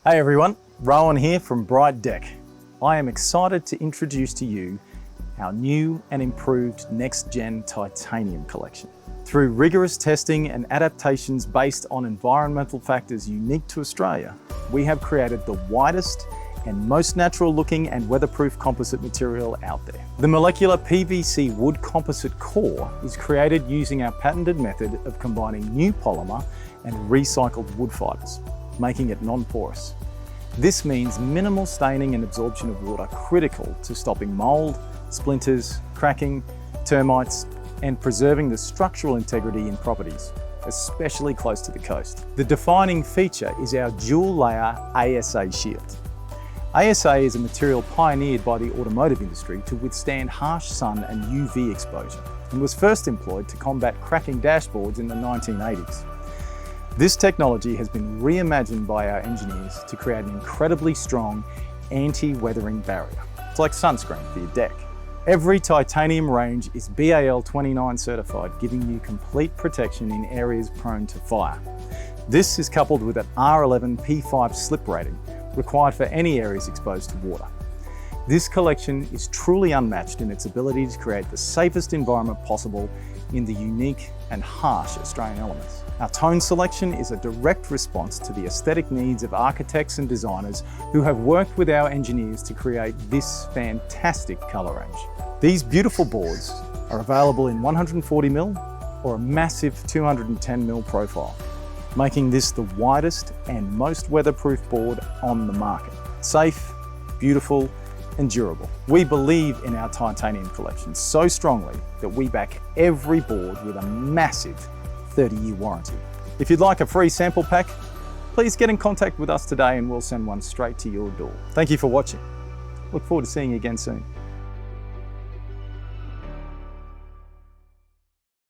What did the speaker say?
Hey everyone, Rowan here from Brite Deck. I am excited to introduce to you our new and improved NextGen Titanium Collection. Through rigorous testing and adaptations based on environmental factors unique to Australia, we have created the widest and most natural looking and weatherproof composite material out there. The molecular PVC wood composite core is created using our patented method of combining new polymer and recycled wood fibres, making it non-porous. This means minimal staining and absorption of water, critical to stopping mould, splinters, cracking, termites, and preserving the structural integrity in properties, especially close to the coast. The defining feature is our dual layer ASA shield. ASA is a material pioneered by the automotive industry to withstand harsh sun and UV exposure, and was first employed to combat cracking dashboards in the 1980s. This technology has been reimagined by our engineers to create an incredibly strong anti-weathering barrier. It's like sunscreen for your deck. Every titanium range is BAL 29 certified, giving you complete protection in areas prone to fire. This is coupled with an R11 P5 slip rating, required for any areas exposed to water. This collection is truly unmatched in its ability to create the safest environment possible in the unique and harsh Australian elements. Our tone selection is a direct response to the aesthetic needs of architects and designers who have worked with our engineers to create this fantastic colour range. These beautiful boards are available in 140mm or a massive 210mm profile, making this the widest and most weatherproof board on the market. Safe, beautiful, and durable. We believe in our titanium collection so strongly that we back every board with a massive 30-year warranty. If you'd like a free sample pack, please get in contact with us today and we'll send one straight to your door. Thank you for watching. Look forward to seeing you again soon.